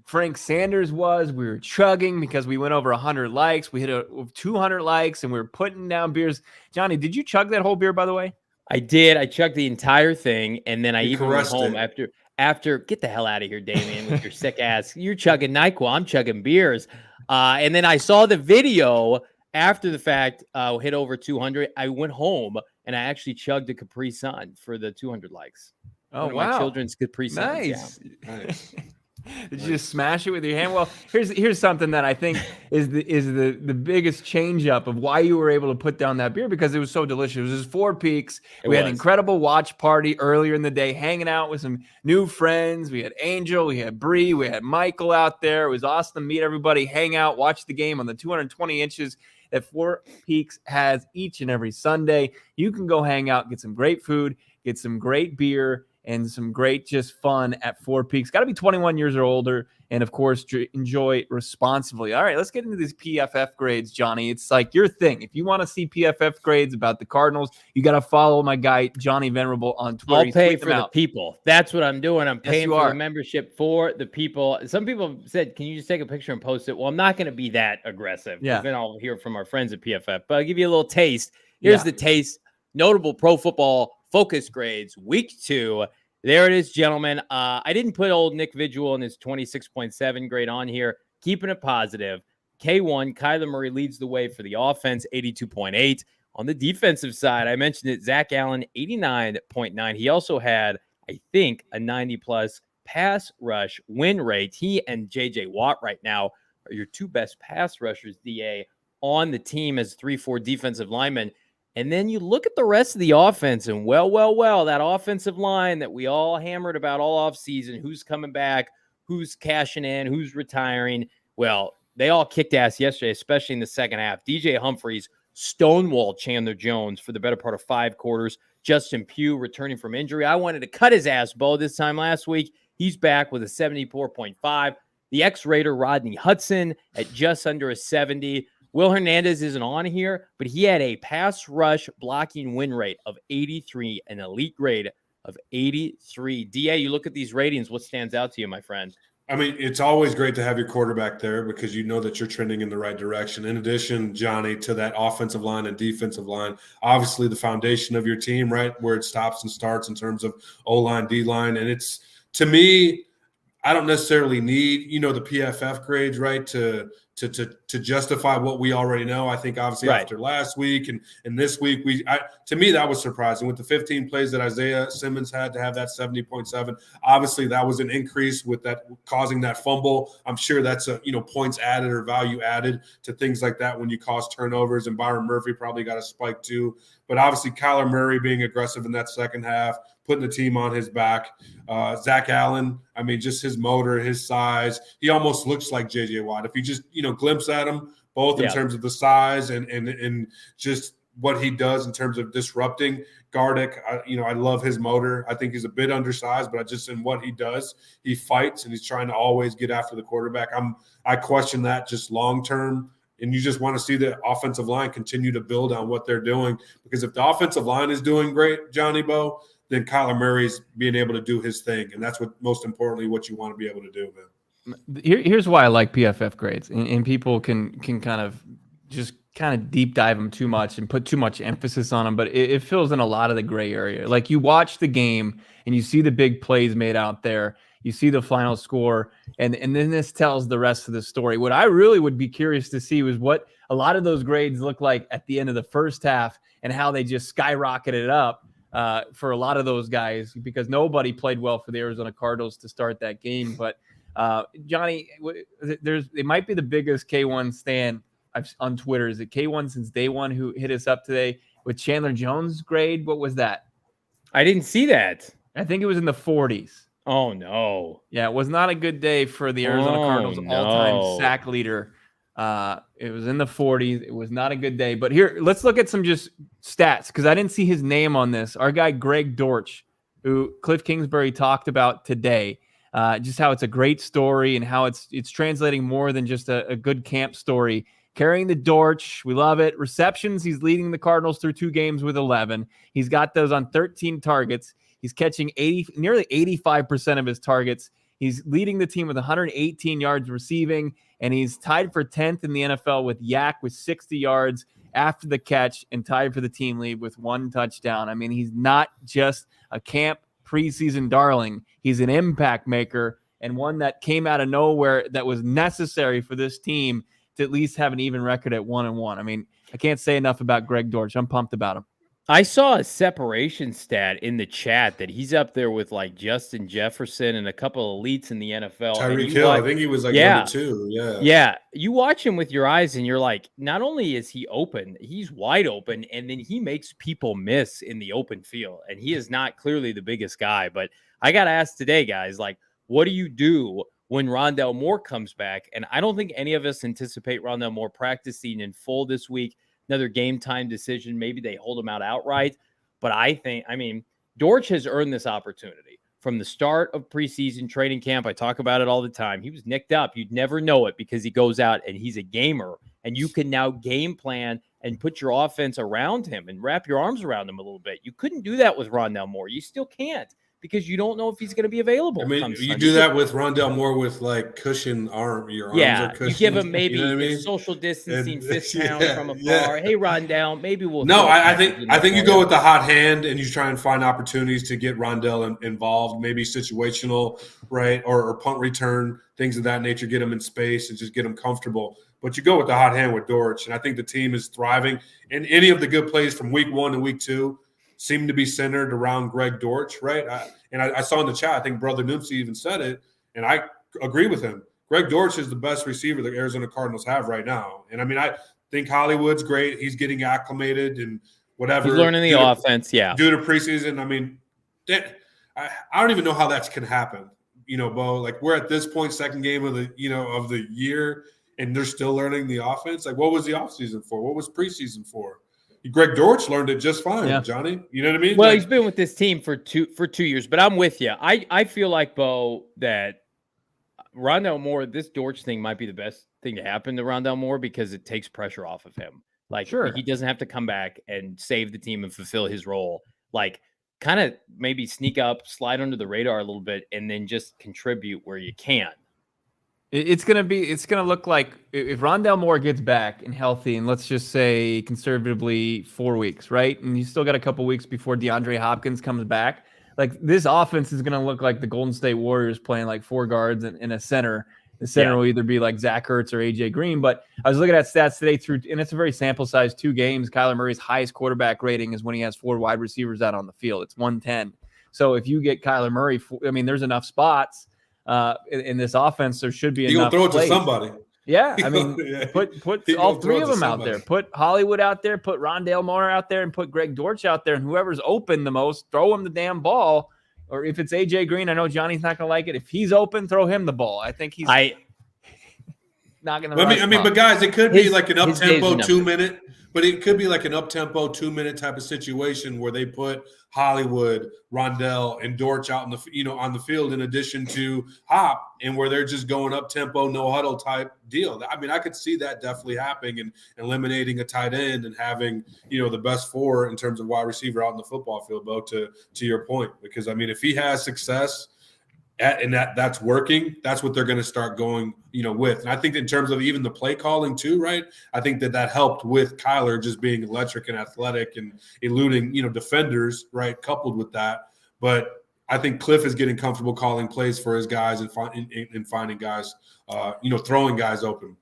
Frank Sanders was. We were chugging because we went over 100 likes. We hit 200 likes, and we were putting down beers. Johnny, did you chug that whole beer, by the way? I did. I chugged the entire thing, and then I even went home after. Get the hell out of here, Damien, with your sick ass. You're chugging NyQuil. I'm chugging beers. And then I saw the video after the fact, hit over 200. I went home and I actually chugged a Capri Sun for the 200 likes. Oh, wow. My children's Capri Sun. Nice. Nice. Did you just smash it with your hand? Well, here's something that I think is the biggest change up of why you were able to put down that beer, because it was so delicious. It was 4 Peaks. We had an incredible watch party earlier in the day, hanging out with some new friends. We had Angel, we had Bree, we had Michael out there. It was awesome to meet everybody, hang out, watch the game on the 220 inches that 4 Peaks has each and every Sunday. You can go hang out, get some great food, get some great beer, and some great just fun at 4 Peaks. Got to be 21 years or older, and of course, enjoy responsibly. All right, let's get into these PFF grades, Johnny. It's like your thing. If you want to see PFF grades about the Cardinals, you got to follow my guy, Johnny Venerable, on Twitter. I'll pay for the people. That's what I'm doing. I'm paying for a membership for the people. Some people said, can you just take a picture and post it? Well, I'm not going to be that aggressive. Yeah. Then I'll hear from our friends at PFF. But I'll give you a little taste. Here's the taste. Notable Pro Football Focus grades, week 2. There it is, gentlemen. I didn't put old Nick Vigil and his 26.7 grade on here. Keeping it positive. K1, Kyler Murray leads the way for the offense, 82.8. On the defensive side, I mentioned it, Zach Allen, 89.9. He also had, I think, a 90-plus pass rush win rate. He and J.J. Watt right now are your 2 best pass rushers, DA, on the team as 3-4 defensive linemen. And then you look at the rest of the offense, and well, that offensive line that we all hammered about all offseason, who's coming back, who's cashing in, who's retiring. Well, they all kicked ass yesterday, especially in the second half. DJ Humphries stonewalled Chandler Jones for the better part of 5 quarters. Justin Pugh returning from injury. I wanted to cut his ass, Bo, this time last week. He's back with a 74.5. The ex-Raider Rodney Hudson at just under a 70. Will Hernandez isn't on here, but he had a pass rush blocking win rate of 83, an elite grade of 83. DA, you look at these ratings, what stands out to you, my friend? I mean, it's always great to have your quarterback there because you know that you're trending in the right direction. In addition, Johnny, to that offensive line and defensive line, obviously the foundation of your team, right, where it stops and starts in terms of O-line, D-line. And it's, to me, I don't necessarily need, the PFF grades, right, to to justify what we already know. I think obviously Right. after last week and this week, to me that was surprising with the 15 plays that Isaiah Simmons had to have that 70.7. Obviously that was an increase with that causing that fumble. I'm sure that's a points added or value added to things like that when you cause turnovers. And Byron Murphy probably got a spike too. But obviously Kyler Murray being aggressive in that second half, putting the team on his back. Zach Allen, I mean, just his motor, his size. He almost looks like J.J. Watt. If you just, glimpse at him, both in terms of the size and just what he does in terms of disrupting. Gardick, I love his motor. I think he's a bit undersized, but just in what he does, he fights and he's trying to always get after the quarterback. I question that just long term. And you just want to see the offensive line continue to build on what they're doing. Because if the offensive line is doing great, Johnny Bo, then Kyler Murray's being able to do his thing. And that's what most importantly what you want to be able to do, man. Here's why I like PFF grades. And people can kind of just kind of deep dive them too much and put too much emphasis on them. But it fills in a lot of the gray area. Like you watch the game and you see the big plays made out there. You see the final score, and then this tells the rest of the story. What I really would be curious to see was what a lot of those grades look like at the end of the first half and how they just skyrocketed up for a lot of those guys because nobody played well for the Arizona Cardinals to start that game. But, Johnny, it might be the biggest K1 stan on Twitter. Is it K1 since day one who hit us up today with Chandler Jones' grade? What was that? I didn't see that. I think it was in the 40s. Oh, no. Yeah, it was not a good day for the Arizona Cardinals all-time sack leader. It was in the 40s. It was not a good day. But here, let's look at some just stats because I didn't see his name on this. Our guy, Greg Dortch, who Kliff Kingsbury talked about today, just how it's a great story and how it's translating more than just a good camp story. Carrying the Dortch, we love it. Receptions, he's leading the Cardinals through 2 games with 11. He's got those on 13 targets. He's catching nearly 85% of his targets. He's leading the team with 118 yards receiving, and he's tied for 10th in the NFL with Yak with 60 yards after the catch and tied for the team lead with 1 touchdown. I mean, he's not just a camp preseason darling. He's an impact maker and one that came out of nowhere that was necessary for this team to at least have an even record at 1-1. I mean, I can't say enough about Greg Dortch. I'm pumped about him. I saw a separation stat in the chat that he's up there with like Justin Jefferson and a couple of elites in the NFL. Tyreek Hill, I think he was like number 2. Yeah. Yeah. You watch him with your eyes and you're like, not only is he open, he's wide open, and then he makes people miss in the open field. And he is not clearly the biggest guy. But I got to ask today, guys, like, what do you do when Rondale Moore comes back? And I don't think any of us anticipate Rondale Moore practicing in full this week. Another game time decision. Maybe they hold him out outright. But I mean, Dortch has earned this opportunity from the start of preseason training camp. I talk about it all the time. He was nicked up. You'd never know it because he goes out and he's a gamer. And you can now game plan and put your offense around him and wrap your arms around him a little bit. You couldn't do that with Rondale Moore. You still can't because you don't know if he's going to be available. I mean, you do that with Rondale Moore with like cushion arm. Your arms are cushioned. You give him maybe a social distancing fist pound from afar. Yeah. Hey, Rondale, maybe we'll. No, I think you go with the hot hand and you try and find opportunities to get Rondale involved, maybe situational, right, or punt return, things of that nature. Get him in space and just get him comfortable. But you go with the hot hand with Dortch, and I think the team is thriving. And any of the good plays from week 1 to week 2 seem to be centered around Greg Dortch, right? I saw in the chat, I think Brother Noopsy even said it, and I agree with him. Greg Dortch is the best receiver the Arizona Cardinals have right now. And, I mean, I think Hollywood's great. He's getting acclimated and whatever. He's learning the offense, due to preseason. I mean, I don't even know how that can happen, Bo. Like, we're at this point, second game of the year, and they're still learning the offense. Like, what was the offseason for? What was preseason for? Greg Dortch learned it just fine, Johnny. You know what I mean? Well, he's been with this team for 2 years, but I'm with you. I feel like, Bo, that Rondale Moore, this Dortch thing might be the best thing to happen to Rondale Moore because it takes pressure off of him. Like, he doesn't have to come back and save the team and fulfill his role. Like, kind of maybe sneak up, slide under the radar a little bit, and then just contribute where you can. It's gonna look like if Rondale Moore gets back and healthy, and let's just say conservatively 4 weeks, right? And you still got a couple weeks before DeAndre Hopkins comes back. Like, this offense is gonna look like the Golden State Warriors playing like 4 guards and a center. The center will either be like Zach Ertz or AJ Green. But I was looking at stats today and it's a very sample size, 2 games. Kyler Murray's highest quarterback rating is when he has 4 wide receivers out on the field. It's 110. So if you get Kyler Murray, there's enough spots in this offense. There should be enough. You'll throw it to somebody. Yeah, I mean, put all 3 of them out there. Put Hollywood out there, put Rondale Moore out there, and put Greg Dortch out there. And whoever's open the most, throw him the damn ball. Or if it's AJ Green, I know Johnny's not going to like it. If he's open, throw him the ball. I think he's not going to. But guys, it could be like an up-tempo 2-minute. But it could be like an up-tempo 2-minute type of situation where they put Hollywood, Rondell, and Dortch out on the field in addition to Hop, and where they're just going up-tempo, no-huddle type deal. I mean, I could see that definitely happening and eliminating a tight end and having, the best 4 in terms of wide receiver out in the football field, Bo, to your point. Because, I mean, if he has success and that's working, that's what they're going to start going, with. And I think in terms of even the play calling too, right? I think that helped with Kyler just being electric and athletic and eluding, defenders, right? Coupled with that. But I think Kliff is getting comfortable calling plays for his guys and finding guys, throwing guys open.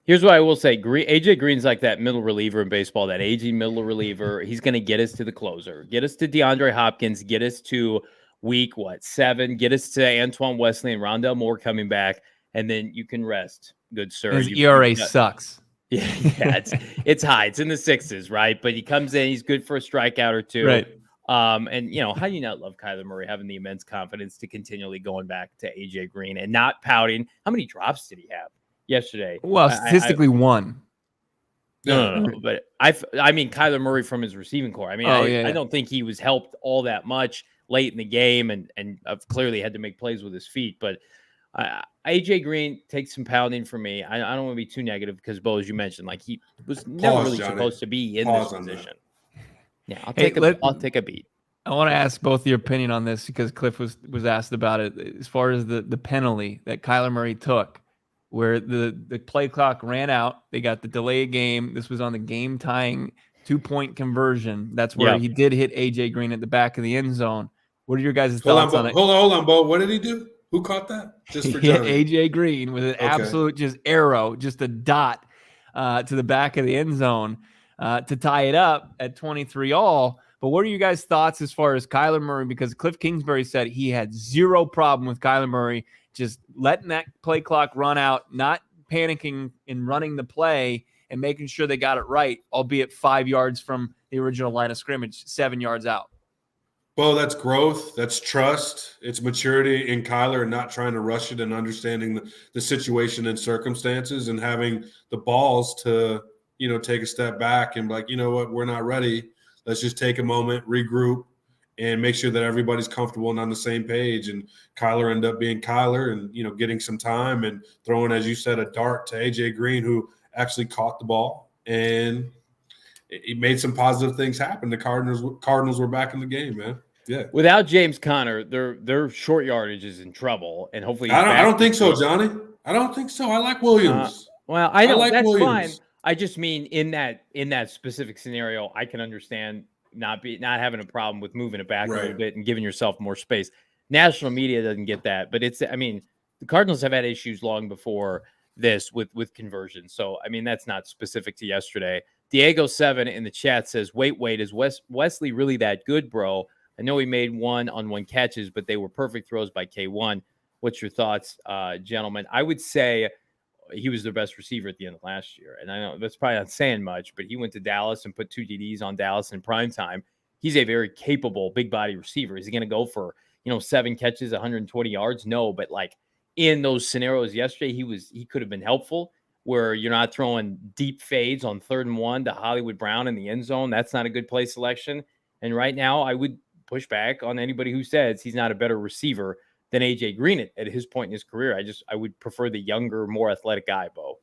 Here's what I will say. AJ Green's like that middle reliever in baseball, that aging middle reliever. He's going to get us to the closer, get us to DeAndre Hopkins, get us to week 7, get us to Antoine Wesley and Rondell Moore coming back, and then you can rest, good sir. His ERA sucks. Yeah, it's high. It's in the 6s, right? But he comes in, he's good for a strikeout or 2. Right. And how do you not love Kyler Murray having the immense confidence to continually going back to AJ Green and not pouting? How many drops did he have yesterday? Well, statistically 1. No. But I mean Kyler Murray from his receiving core. I mean, I don't think he was helped all that much late in the game, and clearly had to make plays with his feet. But AJ Green takes some pounding for me. I don't want to be too negative because, Bo, as you mentioned, like he was never really supposed to be in this position. Yeah, I'll take a beat. I want to ask both your opinion on this because Kliff was asked about it as far as the penalty that Kyler Murray took, where the play clock ran out. They got the delay of game. This was on the game tying 2-point conversion. That's where he did hit AJ Green at the back of the end zone. What are your guys' thoughts on it? Hold on, Bo. What did he do? Who caught that? Just for hit AJ Green with an absolute just arrow, just a dot to the back of the end zone to tie it up at 23-all. But what are you guys' thoughts as far as Kyler Murray? Because Kliff Kingsbury said he had 0 problem with Kyler Murray just letting that play clock run out, not panicking and running the play and making sure they got it right, albeit 5 yards from the original line of scrimmage, 7 yards out. Well, that's growth. That's trust. It's maturity in Kyler and not trying to rush it and understanding the situation and circumstances and having the balls to, take a step back and be like, you know what, we're not ready. Let's just take a moment, regroup, and make sure that everybody's comfortable and on the same page. And Kyler ended up being Kyler and, getting some time and throwing, as you said, a dart to AJ Green, who actually caught the ball. And it made some positive things happen. The Cardinals were back in the game, man. Yeah. Without James Conner, their short yardage is in trouble, and hopefully I don't think so, Johnny. I don't think so. I like Williams. I know that's Williams. fine. I just mean in that specific scenario, I can understand not having a problem with moving it back a little bit and giving yourself more space. National media doesn't get that, but the Cardinals have had issues long before this with conversion. So that's not specific to yesterday. Diego7 in the chat says, "Wait, is Wesley really that good, bro? I know he made 1-on-1 catches, but they were perfect throws by K1. What's your thoughts, gentlemen?" I would say he was their best receiver at the end of last year. And I know that's probably not saying much, but he went to Dallas and put 2 TDs on Dallas in prime time. He's a very capable big body receiver. Is he going to go for, 7 catches, 120 yards? No, but like in those scenarios yesterday, he could have been helpful where you're not throwing deep fades on 3rd and 1 to Hollywood Brown in the end zone. That's not a good play selection. And right now I would push back on anybody who says he's not a better receiver than AJ Green at his point in his career. I would prefer the younger, more athletic guy, Bo.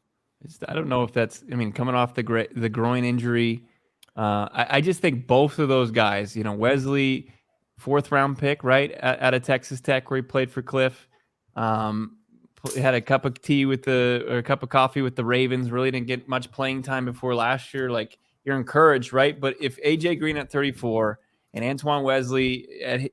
I don't know if that's, coming off the groin injury. I just think both of those guys, Wesley, 4th round pick, right, out of Texas Tech where he played for Kliff. Had a cup of tea or a cup of coffee with the Ravens, really didn't get much playing time before last year. Like, you're encouraged, right? But if AJ Green at 34 and Antoine Wesley, if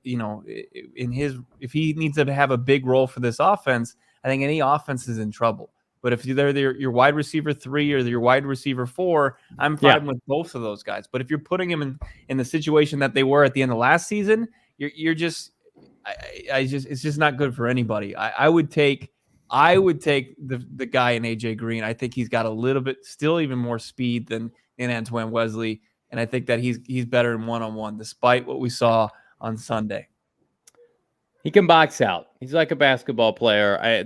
he needs to have a big role for this offense, I think any offense is in trouble. But if they're your wide receiver 3 or your wide receiver 4, I'm fine with both of those guys. But if you're putting them in the situation that they were at the end of last season, you're just it's just not good for anybody. I would take the guy in AJ Green. I think he's got a little bit still even more speed than in Antoine Wesley, and I think that he's better in one-on-one despite what we saw on Sunday. He can box out. He's like a basketball player.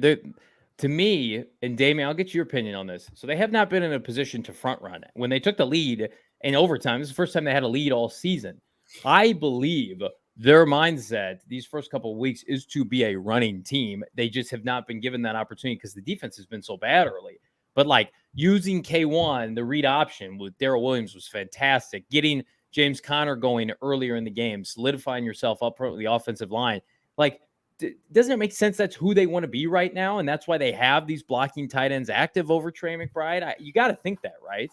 To me, and Damien, I'll get your opinion on this. So they have not been in a position to front run. When they took the lead in overtime, this is the first time they had a lead all season. I believe their mindset these first couple of weeks is to be a running team. They just have not been given that opportunity because the defense has been so bad early. But like using K1, the read option with Darrell Williams was fantastic. Getting James Conner going earlier in the game, solidifying yourself up front with the offensive line. Like, doesn't it make sense that's who they want to be right now? And that's why they have these blocking tight ends active over Trey McBride. You got to think that, right?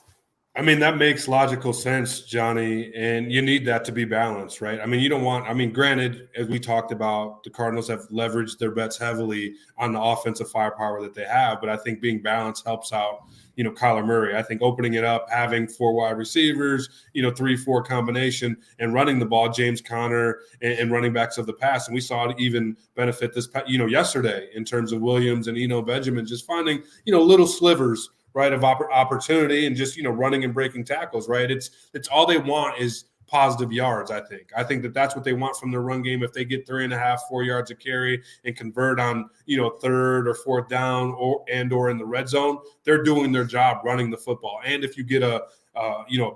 I mean, that makes logical sense, Johnny, and you need that to be balanced, right? I mean, you don't want – I mean, granted, as we talked about, the Cardinals have leveraged their bets heavily on the offensive firepower that they have, but I think being balanced helps out, Kyler Murray. I think opening it up, having 4 wide receivers, 3-4 combination, and running the ball, James Conner and running backs of the past. And we saw it even benefit this, yesterday in terms of Williams and Eno Benjamin just finding, little slivers, right, of opportunity and just, running and breaking tackles, right? It's all they want is positive yards, I think. I think that's what they want from their run game. If they get 3.5, 4 yards a carry and convert on, 3rd or 4th down or in the red zone, they're doing their job running the football. And if you get a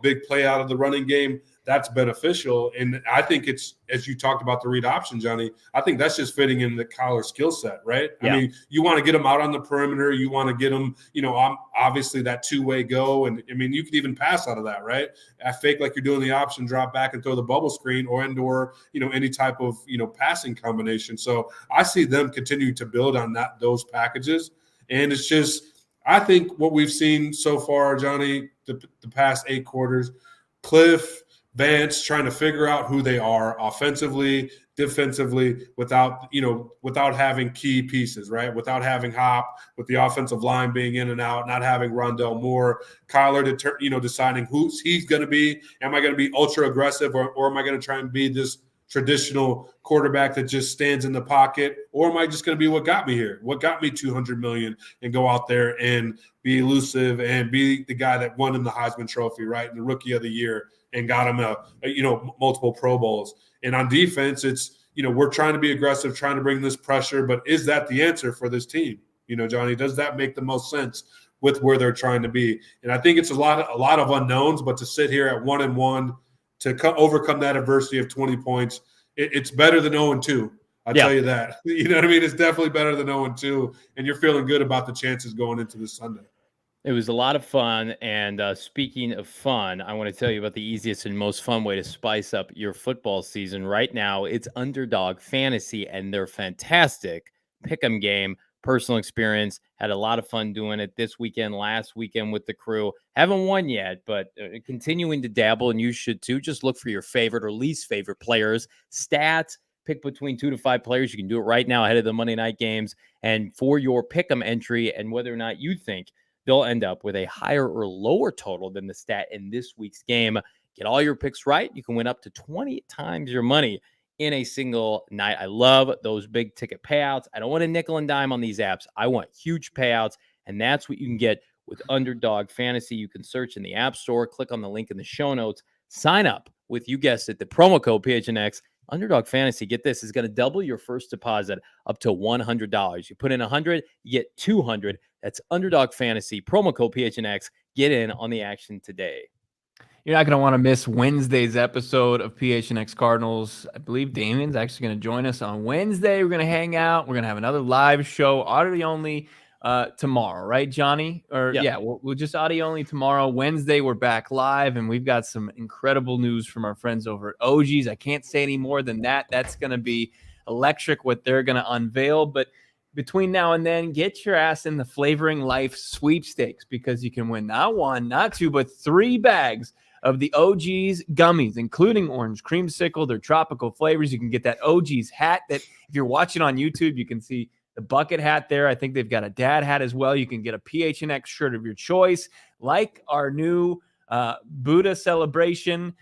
big play out of the running game, that's beneficial. And I think it's, as you talked about the read option, Johnny, I think that's just fitting in the Kyler skill set, right? Yeah. I mean, you want to get them out on the perimeter. You want to get them, obviously that 2-way go. And I mean, you could even pass out of that, right? I fake like you're doing the option, drop back and throw the bubble screen or any type of, passing combination. So I see them continuing to build on those packages. And it's just, I think what we've seen so far, Johnny, the past 8 quarters, Kliff, Vance trying to figure out who they are offensively, defensively, without having key pieces, right? Without having Hop, with the offensive line being in and out, not having Rondell Moore, Kyler, deciding who he's going to be. Am I going to be ultra aggressive or am I going to try and be this traditional quarterback that just stands in the pocket, or am I just going to be what got me here? What got me $200 million and go out there and be elusive and be the guy that won him the Heisman Trophy, right? And the Rookie of the Year and got him multiple Pro Bowls. And on defense, it's, we're trying to be aggressive, trying to bring this pressure, but is that the answer for this team? Johnny, does that make the most sense with where they're trying to be? And I think it's a lot of unknowns, but to sit here at 1-1 to overcome that adversity of 20 points, it's better than 0-2. I'll tell you that. You know what I mean? It's definitely better than 0-2, and you're feeling good about the chances going into this Sunday. It was a lot of fun, and speaking of fun, I want to tell you about the easiest and most fun way to spice up your football season. Right now, it's Underdog Fantasy, and they're fantastic pick'em game. Personal experience, had a lot of fun doing it this weekend, last weekend with the crew. Haven't won yet, but continuing to dabble, and you should too. Just look for your favorite or least favorite players, stats, pick between 2 to 5 players. You can do it right now ahead of the Monday night games, and for your pick'em entry and whether or not you think they'll end up with a higher or lower total than the stat in this week's game. Get all your picks right. You can win up to 20 times your money in a single night. I love those big ticket payouts. I don't want a nickel and dime on these apps. I want huge payouts, and that's what you can get with Underdog Fantasy. You can search in the App Store, click on the link in the show notes, sign up with, you guessed it, the promo code PHNX. Underdog Fantasy, get this, is going to double your first deposit up to $100. You put in 100, you get 200. That's Underdog Fantasy, promo code PHNX. Get in on the action today. You're not going to want to miss Wednesday's episode of PHNX Cardinals. I believe Damien's actually going to join us on Wednesday. We're going to hang out. We're going to have another live show, audio only, tomorrow, right, Johnny? We'll just audio only tomorrow. Wednesday, we're back live, and we've got some incredible news from our friends over at OG's. I can't say any more than that. That's going to be electric what they're going to unveil. But between now and then, get your ass in the Flavoring Life sweepstakes, because you can win not 1, not 2, but 3 bags of the OG's gummies, including orange creamsicle, their tropical flavors. You can get that OG's hat that, if you're watching on YouTube, you can see the bucket hat there. I think they've got a dad hat as well. You can get a PHNX shirt of your choice, like our new Buddha celebration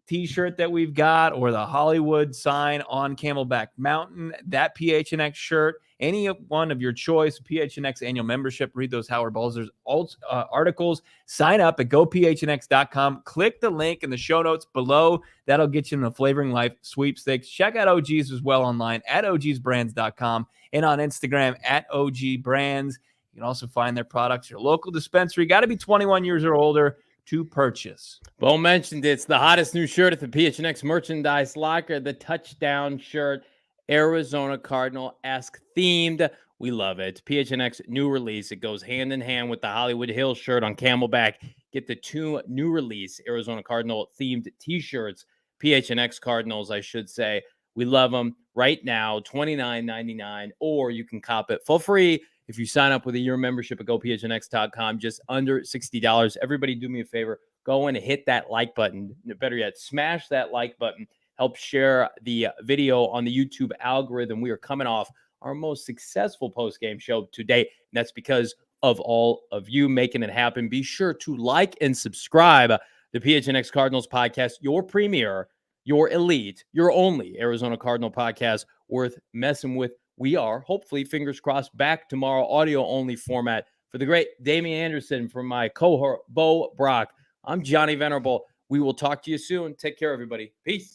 t-shirt that we've got, or the Hollywood sign on Camelback Mountain, that PHNX shirt, any one of your choice, PHNX annual membership, read those Howard Balzer's articles, sign up at gophnx.com, click the link in the show notes below. That'll get you in the Flavoring Life sweepstakes. Check out OGs as well online at ogsbrands.com and on Instagram at OGBrands. You can also find their products at your local dispensary. Got to be 21 years or older to purchase. Bo mentioned it's the hottest new shirt at the PHNX merchandise locker, the touchdown shirt, Arizona Cardinal-esque themed. We love it. PHNX new release. It goes hand in hand with the Hollywood Hills shirt on Camelback. Get the 2 new release Arizona Cardinal themed t-shirts, PHNX Cardinals, I should say. We love them right now, $29.99, or you can cop it for free if you sign up with a year membership at gophnx.com, just under $60. Everybody do me a favor. Go in and hit that like button. Better yet, smash that like button. Help share the video on the YouTube algorithm. We are coming off our most successful post-game show to date, and that's because of all of you making it happen. Be sure to like and subscribe the PHNX Cardinals podcast, your premier, your elite, your only Arizona Cardinal podcast worth messing with. We are, hopefully, fingers crossed, back tomorrow, audio-only format. For the great Damien Anderson, from my cohort, Bo Brock, I'm Johnny Venerable. We will talk to you soon. Take care, everybody. Peace.